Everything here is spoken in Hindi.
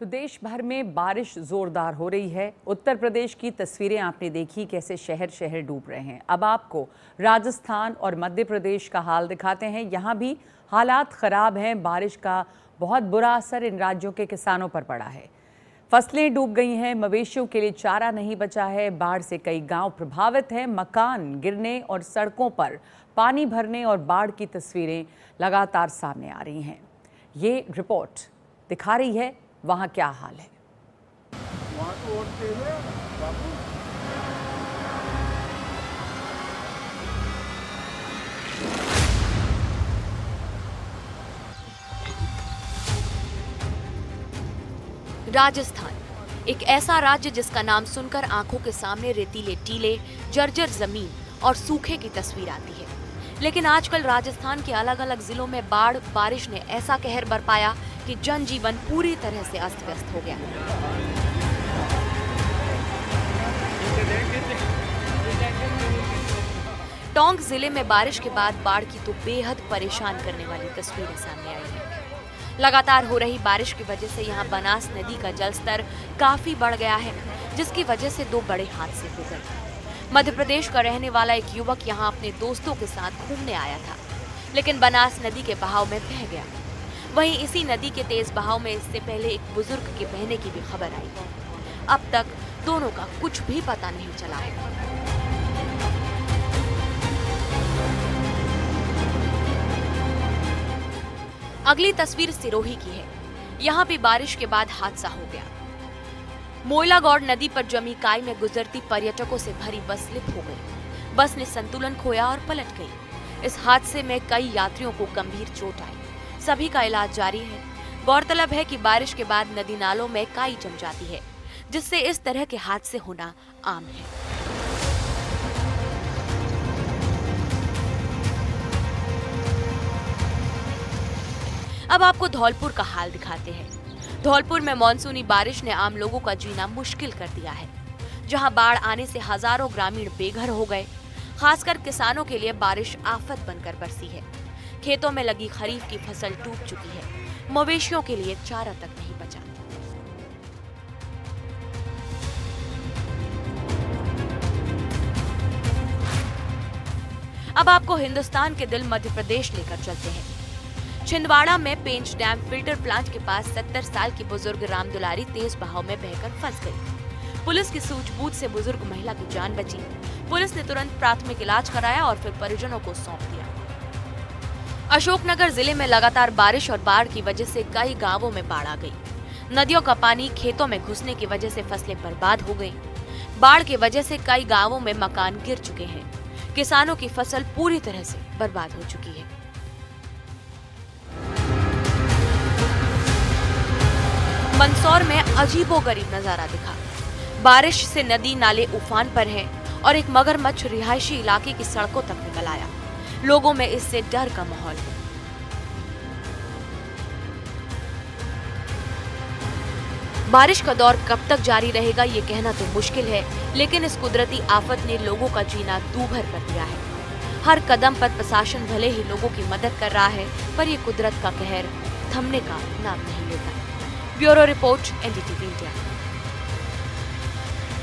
तो देश भर में बारिश जोरदार हो रही है। उत्तर प्रदेश की तस्वीरें आपने देखी, कैसे शहर शहर डूब रहे हैं। अब आपको राजस्थान और मध्य प्रदेश का हाल दिखाते हैं। यहाँ भी हालात खराब हैं। बारिश का बहुत बुरा असर इन राज्यों के किसानों पर पड़ा है। फसलें डूब गई हैं, मवेशियों के लिए चारा नहीं बचा है। बाढ़ से कई गांव प्रभावित हैं। मकान गिरने और सड़कों पर पानी भरने और बाढ़ की तस्वीरें लगातार सामने आ रही हैं। ये रिपोर्ट दिखा रही है वहां क्या हाल है। राजस्थान एक ऐसा राज्य जिसका नाम सुनकर आंखों के सामने रेतीले टीले, जर्जर जमीन और सूखे की तस्वीर आती है। लेकिन आजकल राजस्थान के अलग अलग जिलों में बाढ़ बारिश ने ऐसा कहर बरपाया कि जनजीवन पूरी तरह से अस्त व्यस्त हो गया। टोंक जिले में बारिश के बाद बाढ़ की तो बेहद परेशान करने वाली तस्वीरें सामने आई हैं। लगातार हो रही बारिश की वजह से यहाँ बनास नदी का जलस्तर काफी बढ़ गया है, जिसकी वजह से दो बड़े हादसे हो गए। मध्य प्रदेश का रहने वाला एक युवक यहाँ अपने दोस्तों के साथ घूमने आया था, लेकिन बनास नदी के बहाव में बह गया। वहीं इसी नदी के तेज बहाव में इससे पहले एक बुजुर्ग के बहने की भी खबर आई। अब तक दोनों का कुछ भी पता नहीं चला है। अगली तस्वीर सिरोही की है। यहाँ भी बारिश के बाद हादसा हो गया। मोइलागौड़ नदी पर जमी काई में गुजरती पर्यटकों से भरी बस स्लिप हो गई। बस ने संतुलन खोया और पलट गई। इस हादसे में कई यात्रियों को गंभीर चोट आई। सभी का इलाज जारी है। गौरतलब है कि बारिश के बाद नदी नालों में काई जम जाती है, जिससे इस तरह के हादसे होना आम है। अब आपको धौलपुर का हाल दिखाते हैं। धौलपुर में मानसूनी बारिश ने आम लोगों का जीना मुश्किल कर दिया है। जहां बाढ़ आने से हजारों ग्रामीण बेघर हो गए। खासकर किसानों के लिए बारिश आफत बनकर बरसी है। खेतों में लगी खरीफ की फसल डूब चुकी है। मवेशियों के लिए चारा तक नहीं बचा। अब आपको हिंदुस्तान के दिल मध्य प्रदेश लेकर चलते हैं। छिंदवाड़ा में पेंच डैम फिल्टर प्लांट के पास 70 साल की बुजुर्ग राम दुलारी तेज बहाव में बहकर फंस गई। पुलिस की सूझबूझ से बुजुर्ग महिला की जान बची। पुलिस ने तुरंत प्राथमिक इलाज कराया और फिर परिजनों को सौंप दिया। अशोकनगर जिले में लगातार बारिश और बाढ़ की वजह से कई गांवों में बाढ़ आ गई। नदियों का पानी खेतों में घुसने की वजह से फसलें बर्बाद हो गईं। बाढ़ की वजह से कई गांवों में मकान गिर चुके हैं। किसानों की फसल पूरी तरह से बर्बाद हो चुकी है। मंदसौर में अजीबोगरीब नजारा दिखा। बारिश से नदी नाले उफान पर हैं और एक मगरमच्छ रिहायशी इलाके की सड़कों तक निकल आया। लोगों में इससे डर का माहौल है। बारिश का दौर कब तक जारी रहेगा ये कहना तो मुश्किल है, लेकिन इस कुदरती आफत ने लोगों का जीना दूभर कर दिया है। हर कदम पर प्रशासन भले ही लोगों की मदद कर रहा है, पर ये कुदरत का कहर थमने का नाम नहीं लेता। Bureau report, NDTV India.